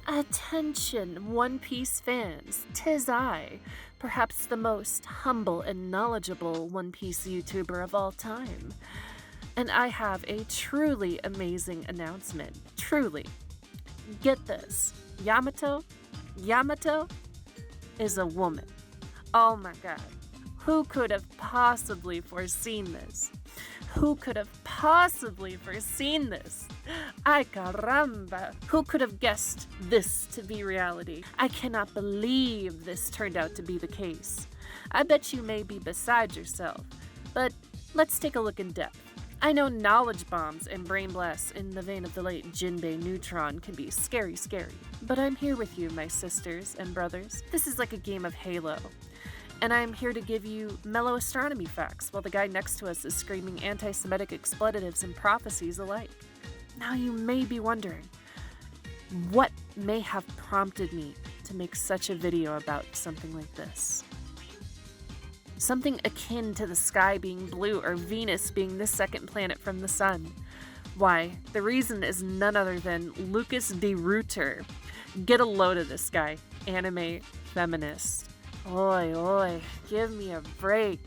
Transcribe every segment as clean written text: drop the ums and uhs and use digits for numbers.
Attention, One Piece fans, 'tis I, perhaps the most humble and knowledgeable One Piece YouTuber of all time. And I have a truly amazing announcement. Truly. Get this. Yamato is a woman. Oh my god. Who could have possibly foreseen this? Who could have possibly foreseen this? Ay caramba! Who could have guessed this to be reality? I cannot believe this turned out to be the case. I bet you may be beside yourself, but let's take a look in depth. I know knowledge bombs and brain blasts in the vein of the late Jinbei Neutron can be scary, but I'm here with you, my sisters and brothers. This is like a game of Halo. And I'm here to give you mellow astronomy facts while the guy next to us is screaming anti-Semitic expletives and prophecies alike. Now you may be wondering, what may have prompted me to make such a video about something like this? Something akin to the sky being blue or Venus being the second planet from the sun. Why, the reason is none other than Lucas de Ruyter. Get a load of this guy, anime feminist. Oi, give me a break.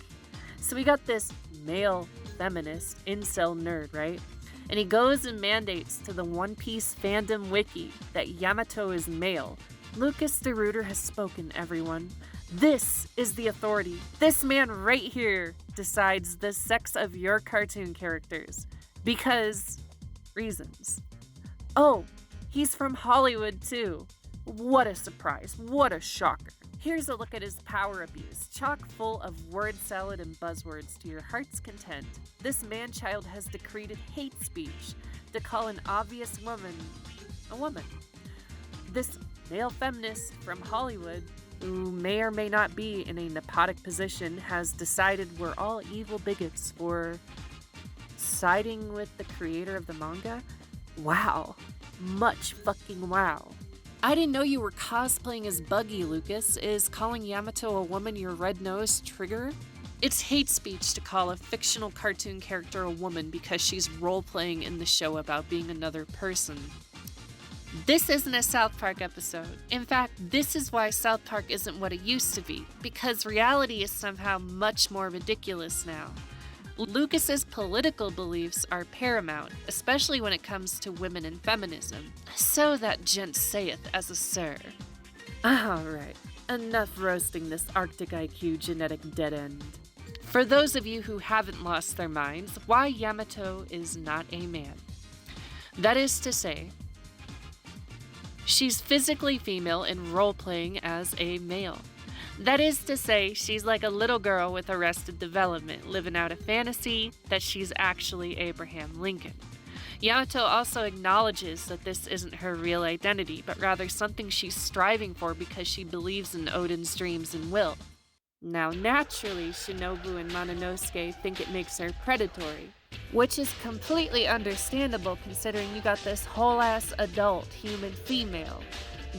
So we got this male feminist incel nerd, right? And he goes and mandates to the One Piece fandom wiki that Yamato is male. Lucas de Ruyter has spoken, everyone. This is the authority. This man right here decides the sex of your cartoon characters. Because reasons. Oh, he's from Hollywood too. What a surprise. What a shocker. Here's a look at his power abuse, chock full of word salad and buzzwords to your heart's content. This man-child has decreed hate speech to call an obvious woman a woman. This male feminist from Hollywood, who may or may not be in a nepotic position, has decided we're all evil bigots for siding with the creator of the manga? Wow. Much fucking wow. I didn't know you were cosplaying as Buggy, Lucas. Is calling Yamato a woman your red-nosed trigger? It's hate speech to call a fictional cartoon character a woman because she's role-playing in the show about being another person. This isn't a South Park episode. In fact, this is why South Park isn't what it used to be, because reality is somehow much more ridiculous now. Lucas's political beliefs are paramount, especially when it comes to women and feminism. So that gent saith as a sir. Alright, enough roasting this Arctic IQ genetic dead end. For those of you who haven't lost their minds, why Yamato is not a man. That is to say, she's physically female and role-playing as a male. That is to say, she's like a little girl with arrested development, living out a fantasy that she's actually Abraham Lincoln. Yamato also acknowledges that this isn't her real identity, but rather something she's striving for because she believes in Odin's dreams and will. Now, naturally, Shinobu and Mononosuke think it makes her predatory, which is completely understandable considering you got this whole-ass adult human female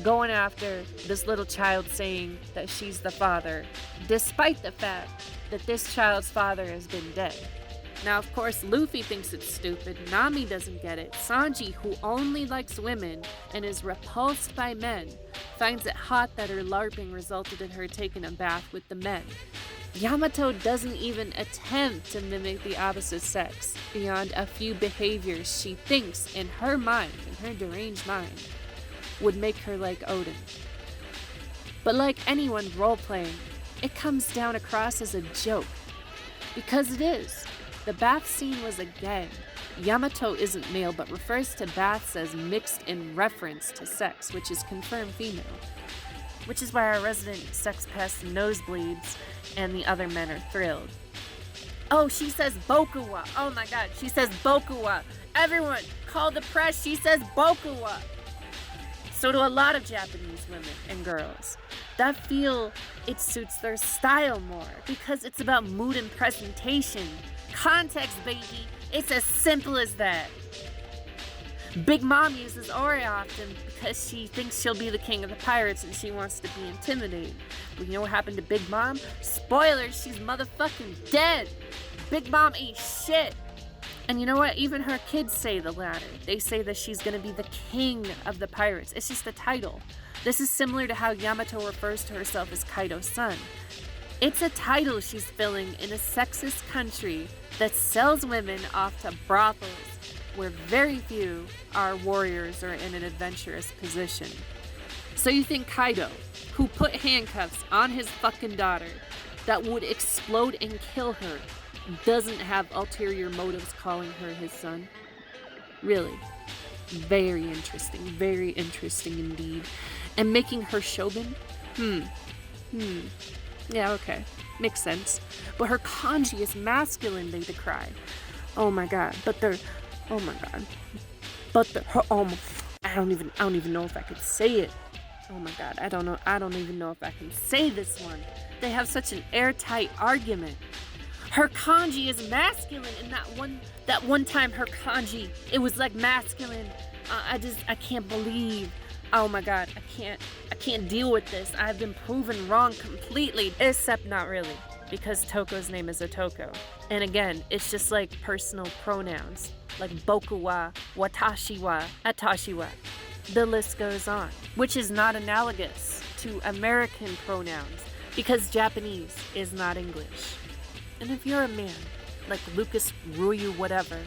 going after this little child saying that she's the father, despite the fact that this child's father has been dead. Now, of course, Luffy thinks it's stupid, Nami doesn't get it, Sanji, who only likes women and is repulsed by men, finds it hot that her LARPing resulted in her taking a bath with the men. Yamato doesn't even attempt to mimic the opposite sex, beyond a few behaviors she thinks, in her mind, in her deranged mind, would make her like Odin. But like anyone role-playing, it comes down across as a joke. Because it is. The bath scene was a gag. Yamato isn't male but refers to baths as mixed in reference to sex, which is confirmed female. Which is why our resident sex pest nosebleeds and the other men are thrilled. Oh, she says bokuwa. Oh my god, she says bokuwa. Everyone, call the press, she says bokuwa. So do a lot of Japanese women and girls that feel it suits their style more because it's about mood and presentation. Context, baby. It's as simple as that. Big Mom uses Ori often because she thinks she'll be the king of the pirates and she wants to be intimidated. But you know what happened to Big Mom? Spoilers, she's motherfucking dead. Big Mom ain't shit. And you know what? Even her kids say the latter. They say that she's gonna be the king of the pirates. It's just a title. This is similar to how Yamato refers to herself as Kaido's son. It's a title she's filling in a sexist country that sells women off to brothels where very few are warriors or in an adventurous position. So you think Kaido, who put handcuffs on his fucking daughter that would explode and kill her, doesn't have ulterior motives calling her his son? Really? Very interesting indeed. And making her Shogun? Yeah, okay. Makes sense. But her kanji is masculine, they decry. Oh my god. But they're... Oh my god. But they're... I don't even know if I could say it. Oh my god. I don't even know if I can say this one. They have such an airtight argument. Her kanji is masculine, and that one time her kanji, it was like masculine. I can't believe. Oh my god, I can't deal with this. I've been proven wrong completely. Except not really, because Toko's name is Otoko. And again, it's just like personal pronouns, like boku wa, watashi wa, atashi wa. The list goes on, which is not analogous to American pronouns, because Japanese is not English. And if you're a man, like Lucas, Ryu, whatever,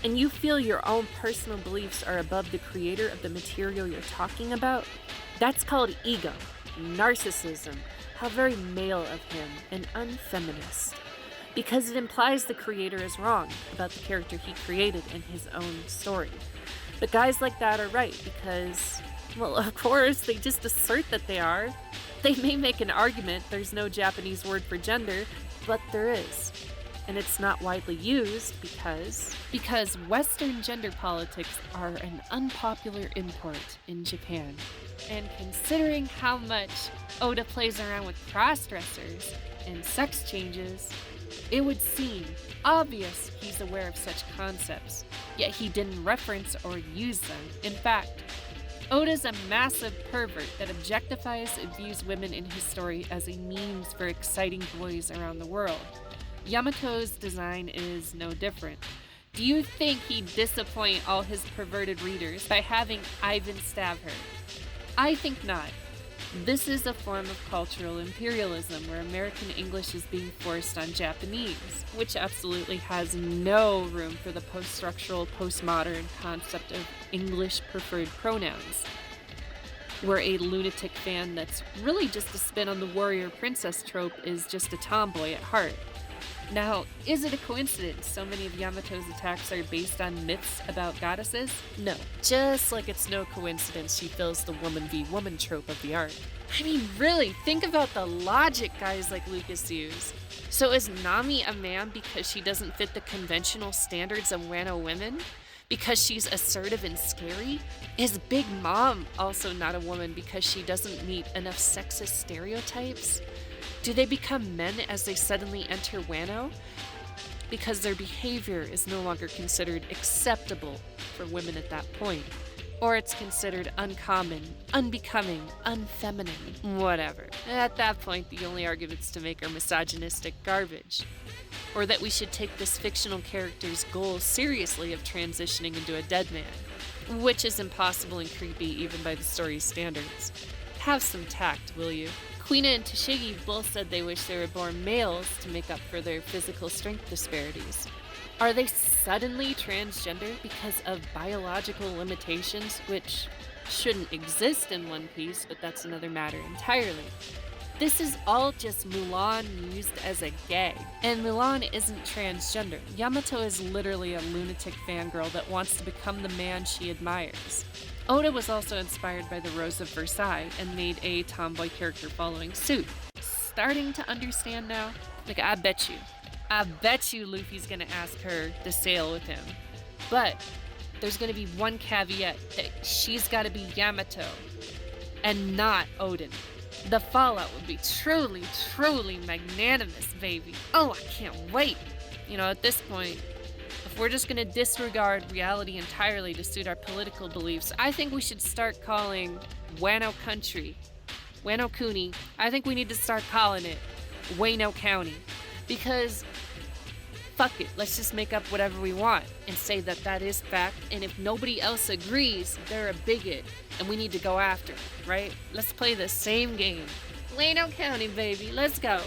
and you feel your own personal beliefs are above the creator of the material you're talking about, that's called ego, narcissism, how very male of him, and unfeminist. Because it implies the creator is wrong about the character he created in his own story. But guys like that are right because, well, of course, they just assert that they are. They may make an argument there's no Japanese word for gender, but there is. And it's not widely used because Western gender politics are an unpopular import in Japan. And considering how much Oda plays around with cross-dressers and sex changes, it would seem obvious he's aware of such concepts, yet he didn't reference or use them. In fact, Oda's a massive pervert that objectifies and views women in his story as a means for exciting boys around the world. Yamato's design is no different. Do you think he'd disappoint all his perverted readers by having Ivan stab her? I think not. This is a form of cultural imperialism where American English is being forced on Japanese, which absolutely has no room for the post-structural, postmodern concept of English preferred pronouns. Where a lunatic fan that's really just a spin on the warrior princess trope is just a tomboy at heart. Now, is it a coincidence so many of Yamato's attacks are based on myths about goddesses? No. Just like it's no coincidence she fills the woman v woman trope of the art. I mean, really, think about the logic guys like Lucas use. So is Nami a man because she doesn't fit the conventional standards of Wano women? Because she's assertive and scary? Is Big Mom also not a woman because she doesn't meet enough sexist stereotypes? Do they become men as they suddenly enter Wano? Because their behavior is no longer considered acceptable for women at that point. Or it's considered uncommon, unbecoming, unfeminine, whatever. At that point, the only arguments to make are misogynistic garbage. Or that we should take this fictional character's goal seriously of transitioning into a dead man. Which is impossible and creepy even by the story's standards. Have some tact, will you? Kuina and Tashigi both said they wish they were born males to make up for their physical strength disparities. Are they suddenly transgender because of biological limitations, which shouldn't exist in One Piece, but that's another matter entirely. This is all just Mulan used as a gag. And Mulan isn't transgender. Yamato is literally a lunatic fangirl that wants to become the man she admires. Oda was also inspired by the Rose of Versailles and made a tomboy character following suit. Starting to understand now? Like, I bet you Luffy's gonna ask her to sail with him. But there's gonna be one caveat, that she's gotta be Yamato and not Odin. The fallout would be truly, truly magnanimous, baby. Oh, I can't wait. You know, at this point, if we're just gonna disregard reality entirely to suit our political beliefs, I think we should start calling Wano Country, Wano Kuni, I think we need to start calling it Wano County. Because Fuck it, let's just make up whatever we want and say that that is fact, and if nobody else agrees, they're a bigot, and we need to go after, right? Let's play the same game. Plano County, baby, let's go.